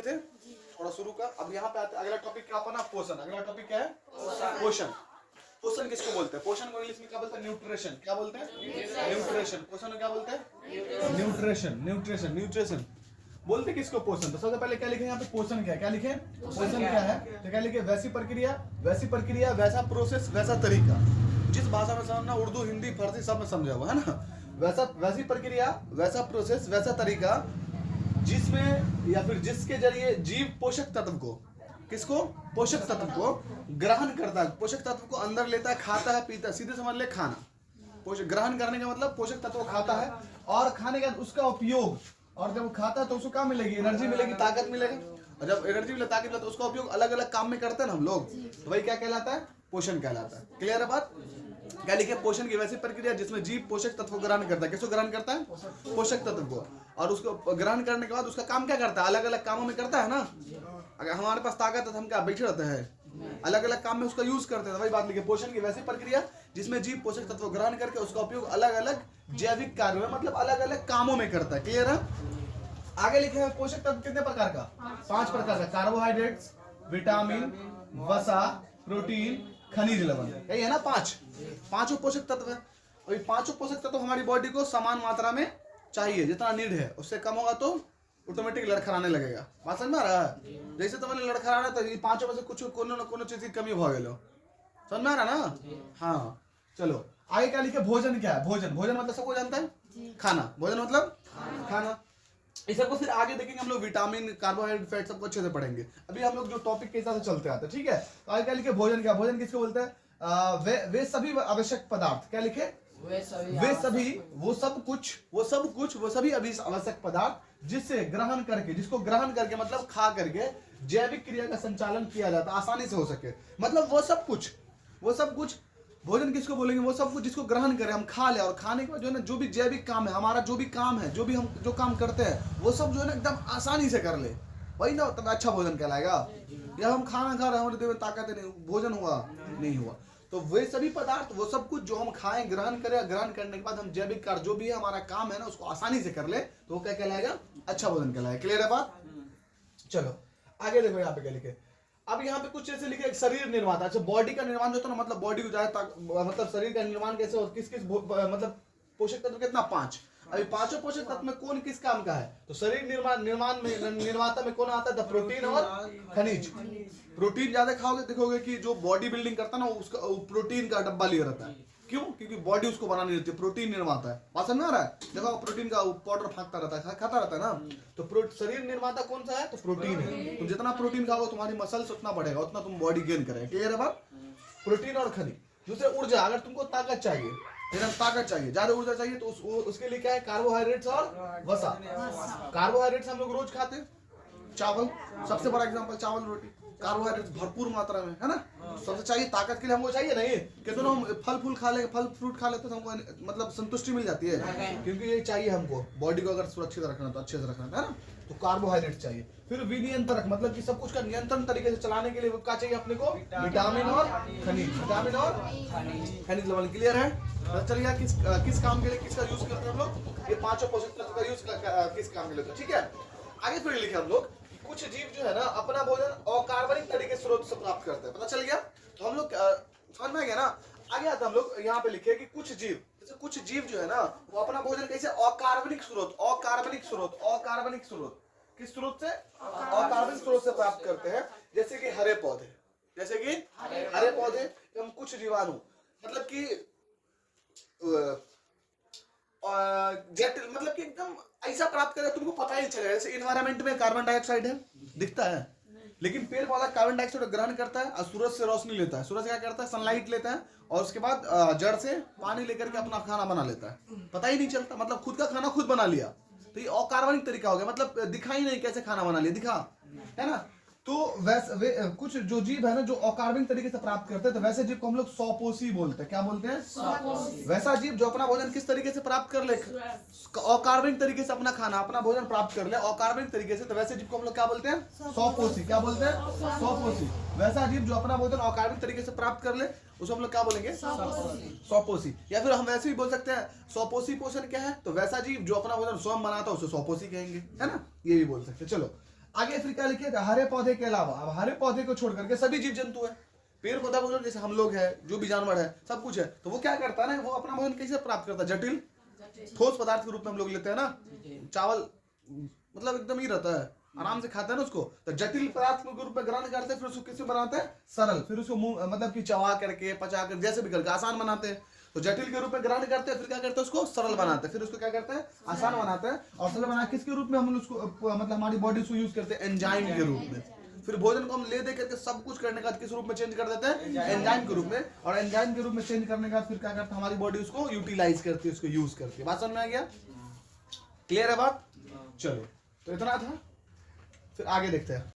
लिए थे थोड़ा शुरू का। अब यहाँ पे आते अगला टॉपिक क्या अपना पोषण। अगला टॉपिक क्या है? पोषण। पोषण किसको बोलते हैं? पोषण को इंग्लिश में क्या बोलते हैं? न्यूट्रिशन। क्या बोलते हैं? न्यूट्रिशन। पोषण को क्या बोलते हैं? न्यूट्रिशन। न्यूट्रिशन न्यूट्रिशन बोलते किसको? पोषण। तो सबसे पहले क्या लिखे यहाँ पे? पोषण क्या है? क्या लिखे? पोषण क्या है? तो क्या लिखे? वैसी प्रक्रिया वैसा प्रोसेस वैसा तरीका। जिस भाषा में समझना, उर्दू हिंदी फारसी सब में समझा हुआ है ना। वैसी प्रक्रिया वैसा प्रोसेस वैसा तरीका जिसमें या फिर जिसके जरिए जीव पोषक तत्व को, किसको? पोषक तत्व को ग्रहण करता है, पोषक तत्व को अंदर लेता है, खाता है, पीता है। सीधे समझ ले खाना। पोषक ग्रहण करने का मतलब पोषक तत्व को खाता है और खाने के बाद उसका उपयोग, और जब खाता है तो उसको क्या मिलेगी? एनर्जी मिलेगी, ताकत मिलेगी। और जब एनर्जी मिले, ताकत मिले तो उसका उपयोग अलग अलग काम में करते हैं ना हम लोग, तो वही क्या कहलाता है? पोषण कहलाता है। क्लियर है बात? क्या लिखे? पोषण की वैसी प्रक्रिया जिसमें जीव पोषक तत्व को ग्रहण करता है। किसको ग्रहण करता है? पोषक तत्व को। और उसको ग्रहण करने के बाद उसका काम क्या करता है? अलग अलग कामों में करता है ना। अगर हमारे पास ताकत है तो हम क्या बैठे रहते हैं? अलग अलग काम में उसका यूज करते हैं। वही बात लिखे, पोषण की वैसी प्रक्रिया जिसमें जीव पोषक तत्व ग्रहण करके उसका उपयोग अलग अलग जैविक कार्यों में, मतलब अलग अलग कामों में करता है। क्लियर है? आगे लिखे हैं पोषक तत्व कितने प्रकार का? 5 प्रकार का। कार्बोहाइड्रेट्स, विटामिन, वसा, प्रोटीन, खनिज लवण। यही है ना 5? पांचों पोषक तत्व है। और ये पांचों पोषक तत्व हमारी बॉडी को समान मात्रा में चाहिए। जितना नीड है उससे कम होगा तो ऑटोमेटिक लड़खड़ाने लगेगा। बात समझ में आ रहा है? जैसे तो मैंने लड़खड़ा रहा तो ये पांचों में से कुछ कोनो न कोनो चीज की कमी हो गई। समझ में आ रहा ना? हाँ चलो आगे क्या लिखे? भोजन क्या है? भोजन मतलब सबको जानता है, खाना। भोजन मतलब खाना। इस सबको फिर आगे देखेंगे हम लोग। विटामिन, कार्बोहाइड्रेट, फैट सबको अच्छे से पढ़ेंगे। अभी हम लोग जो टॉपिक के हिसाब से चलते आते हैं, ठीक है? तो आगे क्या लिखे? भोजन क्या? भोजन किसको बोलते हैं? वे सभी आवश्यक पदार्थ। क्या लिखे? वे सभी वो सभी आवश्यक पदार्थ जिससे ग्रहण करके, जिसको ग्रहण करके मतलब खा करके जैविक क्रिया का संचालन किया जाता है, आसानी से हो सके। मतलब वो सब कुछ भोजन किसको बोलेंगे? वो सब कुछ जिसको ग्रहण करें, हम खा ले, और खाने के बाद जो है ना, जो भी जैविक काम है हमारा, जो भी काम है, जो भी हम जो काम करते हैं, वो सब जो है ना एकदम आसानी से कर ले, वही ना तब अच्छा भोजन कहलाएगा। या हम खाना खा रहे हैं, हमारे देह में ताकत नहीं, भोजन हुआ नहीं हुआ। तो वे सभी पदार्थ, वो सब कुछ जो हम खाएं, ग्रहण करें, ग्रहण करने के बाद हम जैविक कार्य जो भी है हमारा काम है ना, उसको आसानी से कर ले, तो वो क्या कहलाएगा? अच्छा भोजन कहलाएगा। क्लियर है बात? चलो आगे देखो यहाँ पे क्या लिखे। अब यहाँ पे कुछ ऐसे लिखे, एक शरीर निर्माता। अच्छा, बॉडी का निर्माण जो होता है ना, मतलब बॉडी को जाए, मतलब शरीर का निर्माण कैसे हो, किस किस मतलब पोषक तत्व कितना? 5। अभी पांचों पोषक तत्व में कौन किस काम का है? तो शरीर निर्माण में निर्माता में कौन आता है? प्रोटीन और खनिज। प्रोटीन ज्यादा खाओगे देखोगे कि जो बॉडी बिल्डिंग करता है ना, उसका प्रोटीन का डब्बा लिया रहता है। क्यों? क्योंकि बॉडी उसको बनानी रहती है, प्रोटीन निर्माता है। बात समझ में आ रहा है? देखो प्रोटीन का पाउडर फाँकता रहता है, खाता रहता है ना। तो शरीर निर्माता कौन सा है? तो प्रोटीन है। तुम जितना प्रोटीन खाओगे तुम्हारी मसल्स उतना बढ़ेगा, उतना तुम बॉडी गेन करेगा। क्लियर है बात? प्रोटीन और खनिज। दूसरे ऊर्जा, अगर तुमको ताकत चाहिए, ताकत चाहिए, ज्यादा ऊर्जा चाहिए, तो उसके लिए क्या है? कार्बोहाइड्रेट्स और वसा। कार्बोहाइड्रेट्स हम लोग रोज खाते हैं, चावल सबसे बड़ा एग्जांपल, चावल रोटी, कार्बोहाइड्रेट भरपूर मात्रा में है ना। सबसे चाहिए, ताकत के लिए हमको चाहिए नहीं। कितने हम फल फ्रूट खा लेते तो हमको मतलब संतुष्टि मिल जाती है, क्योंकि ये चाहिए हमको बॉडी को अगर सुरक्षित रखना तो अच्छे से रखना है ना। तो कार्बोहाइड्रेट चाहिए। फिर विनियंत्रक, मतलब कि सब कुछ का नियंत्रण तरीके से चलाने के लिए क्या चाहिए अपने को? विटामिन और खनिज। विटामिन और खनिज लवण। क्लियर है? पता चल गया किस काम के लिए किसका यूज करते हैं हम लोग? ये पांचों पोषक तत्व का यूज किस काम के लिए? ठीक है, आगे फिर लिखे हम लोग, कुछ जीव जो है ना अपना भोजन अकार्बनिक तरीके स्रोत से प्राप्त करते हैं। पता चल गया? तो हम लोग समझ में आ गया ना। आगे आता हम लोग यहाँ पे लिखे कि कुछ जीव जो है ना, वो अपना भोजन कैसे? अकार्बनिक स्रोत किस स्रोत से? अकार्बनिक स्रोत से प्राप्त करते हैं। जैसे कि हरे पौधे एवं कुछ जीवाणु, मतलब कि मतलब कि एकदम ऐसा प्राप्त करे तुमको पता ही नहीं चलेगा। जैसे इन्वायरमेंट में कार्बन डाइऑक्साइड है, दिखता है, लेकिन पेड़ पौधा कार्बन डाइऑक्साइड ग्रहण करता है और सूरज से रोशनी लेता है। सूरज क्या करता है? सनलाइट लेता है, और उसके बाद जड़ से पानी लेकर के अपना खाना बना लेता है। पता ही नहीं चलता, मतलब खुद का खाना खुद बना लिया। तो ये अकार्बनिक तरीका हो गया, मतलब दिखा ही नहीं कैसे खाना बना लिया, दिखा है ना। तो वैसे कुछ जो जीव है ना जो अकार्बनिक तरीके से प्राप्त करते हैं, तो वैसे जीव को हम लोग स्वपोषी बोलते हैं। क्या बोलते हैं? वैसा जीव जो अपना भोजन किस तरीके से प्राप्त कर ले? अकार्बनिक तरीके से अपना खाना, अपना भोजन प्राप्त कर ले अकार्बनिक तरीके से, तो वैसे जीव को हम लोग क्या बोलते हैं? स्वपोषी। क्या बोलते हैं? स्वपोषी। वैसा जीव जो अपना भोजन अकार्बनिक तरीके से प्राप्त कर ले, उसको हम लोग क्या बोलेंगे? स्वपोषी। या फिर हम वैसे भी बोल सकते हैं स्वपोषी पोषण क्या है? तो वैसा जीव जो अपना भोजन स्वयं बनाता है उसे स्वपोषी कहेंगे, है ना। ये भी बोल सकते हैं। चलो आगे फिर क्या लिखे, हरे पौधे के अलावा, अब हरे पौधे को छोड़ करके सभी जीव जंतु है, पेड़ पौधा बोलो जैसे हम लोग है, जो भी जानवर है, सब कुछ है, तो वो क्या करता है ना, वो अपना भोजन कैसे प्राप्त करता है, जटिल ठोस पदार्थ के रूप में हम लोग लेते हैं ना, चावल मतलब एकदम ही रहता है, आराम से खाते हैं ना उसको, तो जटिल पदार्थ के रूप में ग्रहण करते हैं, फिर उसको किससे बनाते हैं, सरल, फिर उसको मुंह मतलब कि चबा करके पचा कर जैसे भी करके आसान बनाते हैं, तो जटिल के रूप में ग्रहण करते हैं, फिर क्या करते हैं उसको सरल बनाते हैं, फिर उसको क्या करते हैं आसान बनाते हैं, और सरल बना किसके रूप में हम उसको मतलब हमारी बॉडी को यूज करते हैं, एंजाइम के रूप में, फिर भोजन को हम ले दे करके सब कुछ करने के बाद किस रूप में चेंज कर देते हैं, एंजाइम के रूप में, और एंजाइम के रूप में चेंज करने के बाद फिर क्या करता है हमारी बॉडी उसको यूटिलाइज करती है, उसको यूज करती है। बात समझ में आ गया, क्लियर है बात, चलो तो इतना था, फिर आगे देखते हैं।